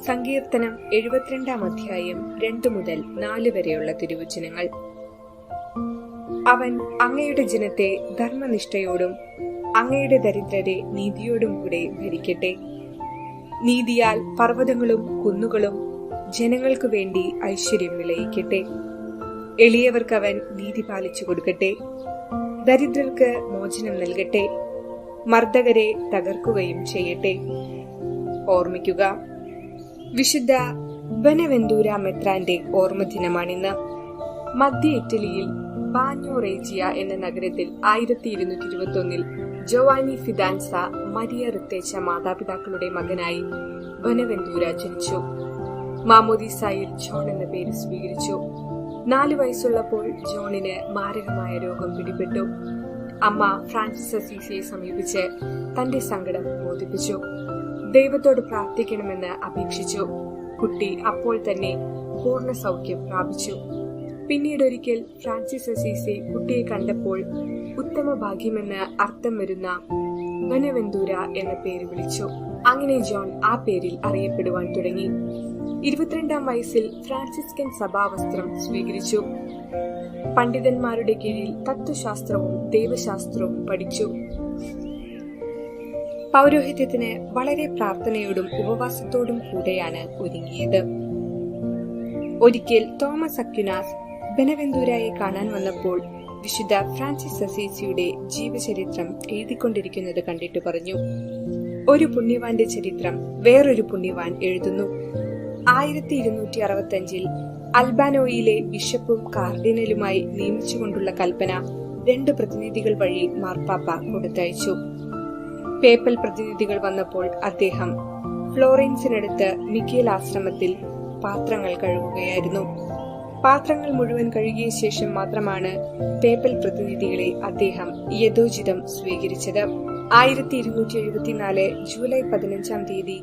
സങ്കീർത്തനം 72 അധ്യായം 2 മുതൽ 4 വരെയുള്ള തിരുവചനങ്ങൾ. അവൻ അങ്ങയുടെ ജനത്തെ ധർമ്മനിഷ്ഠയോടും അങ്ങയുടെ ദരിദ്രരെ നീതിയോടും കൂടെ ഭരിക്കട്ടെ. നീതിയാൽ പർവ്വതങ്ങളും കുന്നുകളും ജനങ്ങൾക്കു വേണ്ടി ഐശ്വര്യം വിളയിക്കട്ടെ. എളിയവർക്ക് അവൻ നീതി പാലിച്ചു കൊടുക്കട്ടെ. ദരിദ്രർക്ക് മോചനം നൽകട്ടെ. മർദ്ദകരെ തകർക്കുകയും ചെയ്യട്ടെ. ഓർമ്മിക്കുക, വിശുദ്ധ ബനവെന്തൂര മെത്രാന്റെ ഓർമ്മദിനമാണിന്ന്. മധ്യ ഇറ്റലിയിൽ ബാഞ്ഞോ റേജിയ എന്ന നഗരത്തിൽ 1221 ജോവാനി ഫിദാൻസ മരിയ റിത്തേച്ച മാതാപിതാക്കളുടെ മകനായി ബനവെന്തൂര ജനിച്ചു. മാമോദീസായിൽ ജോൺ എന്ന പേര് സ്വീകരിച്ചു. 4 വയസ്സുള്ളപ്പോൾ ജോണിന് മാരകമായ രോഗം പിടിപെട്ടു. അമ്മ ഫ്രാൻസിസ് അസീസിയെ സമീപിച്ച് തന്റെ സങ്കടം ബോധിപ്പിച്ചു. ദൈവത്തോട് പ്രാർത്ഥിക്കണമെന്ന് അപേക്ഷിച്ചു. കുട്ടി അപ്പോൾ തന്നെ പൂർണ്ണ സൗഖ്യം പ്രാപിച്ചു. പിന്നീടൊരിക്കൽ ഫ്രാൻസിസ് അസീസി കുട്ടിയെ കണ്ടപ്പോൾ ഉത്തമ ഭാഗ്യമെന്ന് അർത്ഥം വരുന്ന ബനവെന്തൂര എന്ന പേര് വിളിച്ചു. അങ്ങനെ ജോൺ ആ പേരിൽ അറിയപ്പെടുവാൻ തുടങ്ങി. 22 വയസ്സിൽ ഫ്രാൻസിസ്കൻ സഭാവസ്ത്രം സ്വീകരിച്ചു. പണ്ഡിതന്മാരുടെ കീഴിൽ തത്വശാസ്ത്രവും ദൈവശാസ്ത്രവും പഠിച്ചു. പൗരോഹിത്യത്തിന് വളരെ പ്രാർത്ഥനയോടും ഉപവാസത്തോടും കൂടെയാണ് ഒരുങ്ങിയത്. ഒരിക്കൽ തോമസ് അക്വിനാസ് ബനവെന്തൂരയെ കാണാൻ വന്നപ്പോൾ വിശുദ്ധ ഫ്രാൻസിസ് അസീസിയുടെ ജീവചരിത്രം എഴുതിക്കൊണ്ടിരിക്കുന്നത് കണ്ടിട്ട് പറഞ്ഞു, ഒരു പുണ്യവാന്റെ ചരിത്രം വേറൊരു പുണ്യവാൻ എഴുതുന്നു. 1265 അൽബാനോയിലെ ബിഷപ്പും കാർഡിനലുമായി നിയമിച്ചുകൊണ്ടുള്ള കൽപ്പന 2 പ്രതിനിധികൾ വഴി മാർപ്പാപ്പ കൊടുത്തയച്ചു. പേപ്പൽ പ്രതിനിധികൾ വന്നപ്പോൾ അദ്ദേഹം ഫ്ലോറൻസിനടുത്ത് മിക്കേൽ ആശ്രമത്തിൽ പാത്രങ്ങൾ കഴുകുകയായിരുന്നു. പാത്രങ്ങൾ മുഴുവൻ കഴുകിയ ശേഷം മാത്രമാണ് പേപ്പൽ പ്രതിനിധികളെ അദ്ദേഹം യഥോചിതം സ്വീകരിച്ചത്. 1274 ജൂലൈ 15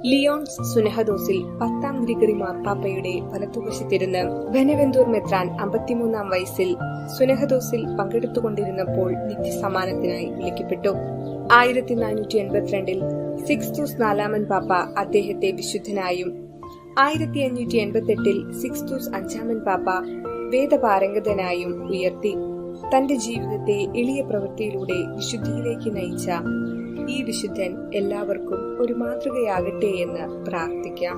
ലിയോൺസ് സുനഹദോസിൽ 10ാം ഗ്രിഗറി മാർപ്പാപ്പയുടെ വലത്തുവശത്തിരുന്ന് ബനവെന്തൂർ മെത്രാൻ 53 വയസ്സിൽ സുനഹദോസിൽ പങ്കെടുത്തുകൊണ്ടിരുന്നപ്പോൾ നിത്യസമ്മാനത്തിനായി വിളിക്കപ്പെട്ടു. 1482 സിക്സ്തൂസ് 4 പാപ്പ അദ്ദേഹത്തെ വിശുദ്ധനായും 1588 സിക്സ്തൂസ് 5 പാപ്പ വേദപാരംഗതനായും ഉയർത്തി. തന്റെ ജീവിതത്തെ എളിയ പ്രവൃത്തിയിലൂടെ വിശുദ്ധിയിലേക്ക് നയിച്ച ഈ വിശുദ്ധൻ എല്ലാവർക്കും ഒരു മാതൃകയാകട്ടെ എന്ന് പ്രാർത്ഥിക്കാം.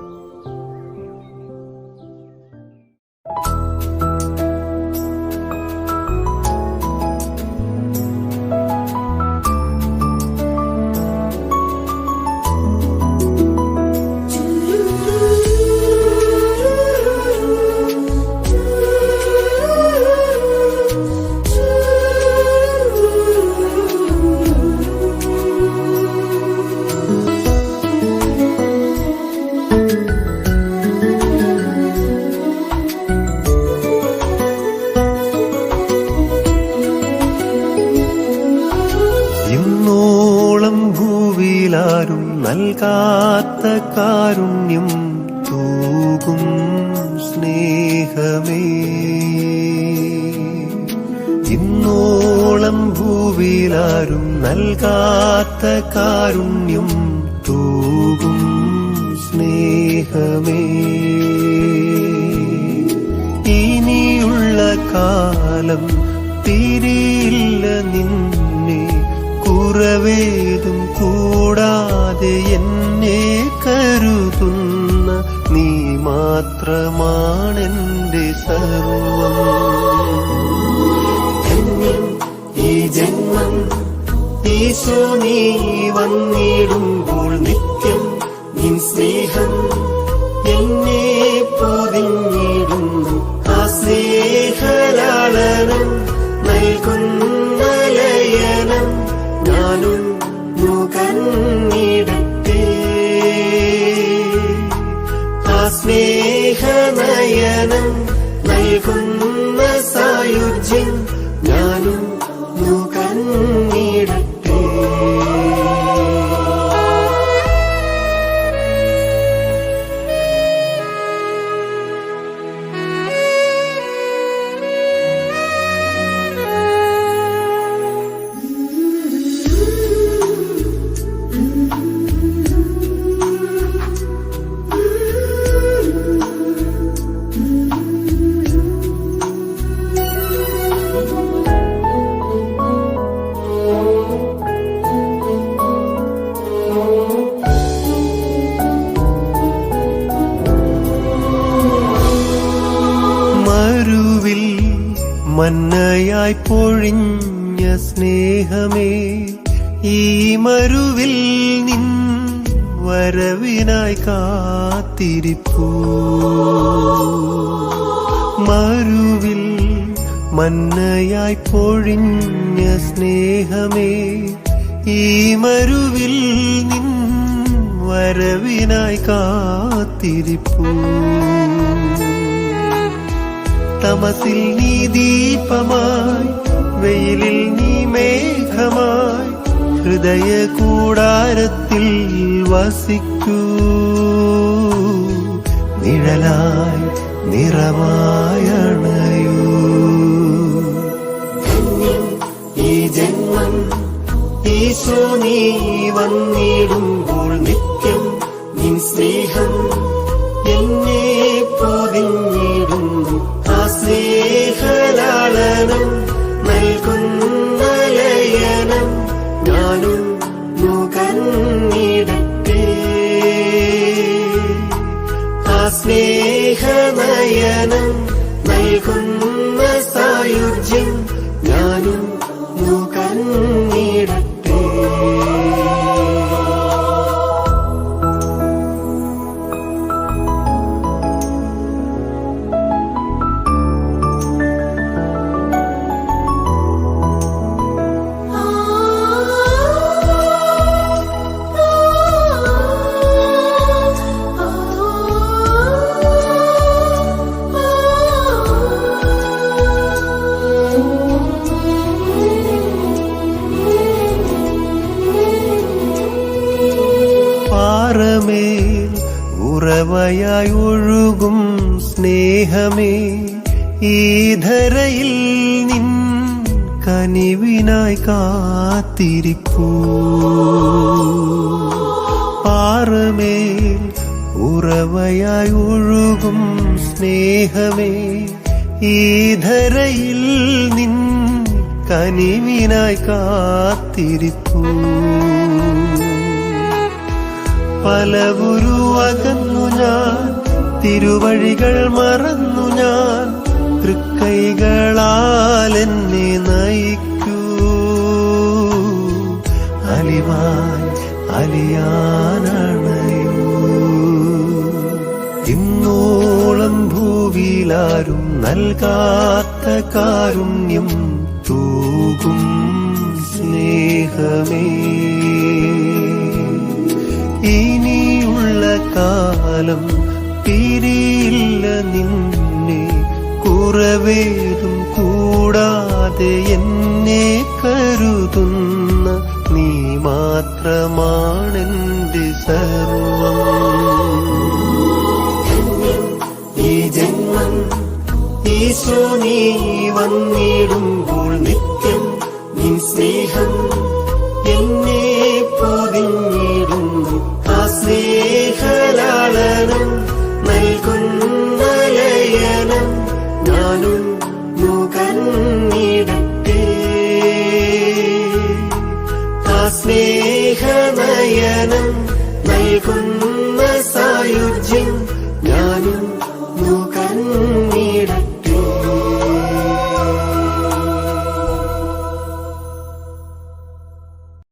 ഭൂവിലാരും നൽകാത്ത കാരുണ്യം തൂകും സ്നേഹമേ, ഇന്നോളം ഭൂവിലാരും നൽകാത്ത കാരുണ്യം തൂകും സ്നേഹമേ. ഇനിയുള്ള കാലം തിരിയില്ല നിന്നെ കുറവേതും കൂടാതെ എന്നെ കരുതുന്ന നീ മാത്രമാണെന്റെ സർവം. ഈ ജന്മം ഈശോ നീ വന്നിടുമ്പോൾ നിത്യം നിൻ സ്നേഹം എന്നെ പൊതിഞ്ഞിടുന്നു. ആ സ്നേഹലാളനം നൽകുന്ന ലയനം ഞാനും നുകർന്നിടട്ടെ. ആ സ്നേഹനയനം നൽകുന്ന സായുജ്യം ഞാനും നുകർന്നിടട്ടെ. മന്നയായി പൊഴിഞ്ഞ സ്നേഹമേ, ഈ മരുവിൽ നിൻ വരവിനായി കാത്തിരിപ്പൂ. മരുവിൽ മന്നയായി പൊഴിഞ്ഞ സ്നേഹമേ, ഈ മരുവിൽ നിൻ വരവിനായി കാത്തിരിപ്പൂ. തമസിൽ നീ ദീപമായി, വെയിലിൽ നീ മേഘമായി, ഹൃദയ കൂടാരത്തിൽ വസിക്കൂ. നിഴലായി നിറമായണയൂ. ഈ ജന്മം ഈശോ നീ വന്നിടുമ്പോൾ നിത്യം നിൻ സ്നേഹം എന്നെ പൊതിഞ്ഞിടുന്നു. ആ സ്നേഹലാളനം നൽകുന്ന ലയനം ഞാനും നുകർന്നിടട്ടെ. ആ സ്നേഹനയനം നൽകുന്ന സായുജ്യം ഞാനും നുകർന്നിടട്ടെ. പാറമേൽ ഉറവയായി ഒഴുകും സ്നേഹമേ, ഈ ധരയിൽ നിൻ കനിവിനായി കാത്തിരിപ്പൂ. പാറമേൽ ഉറവയായി ഒഴുകും സ്നേഹമേ, ഈ ധരയിൽ നിൻ കനിവിനായി കാത്തിരിപ്പൂ. പല ഗുരുവകന്നു ഞാൻ, തിരുവഴികൾ മറന്നു ഞാൻ, തൃക്കൈകളാൽ എന്നെ നയിക്കൂ. അലിവായി അലിയാനണയൂ. ഇന്നോളം ഭൂവിലാരും നൽകാത്ത കാരുണ്യം തൂകും സ്നേഹമേ, ഇനിയുള്ള കാലം പിരിയില്ല നിന്നെ. കുറവേതും കൂടാതെ എന്നെ കരുതുന്ന നീ മാത്രമാണെന്റെ സർവം. ഈ ജന്മം ഈശോ നീ വന്നിടുമ്പോൾ നിത്യം നിൻ സ്നേഹം എന്നെ പൊതിഞ്ഞിടുന്നു. ആ സ്നേഹലാളനം നൽകുന്ന ലയനം ഞാനും നുകർന്നിടട്ടെ. ആ സ്നേഹനയനം നൽകുന്ന സായുജ്യം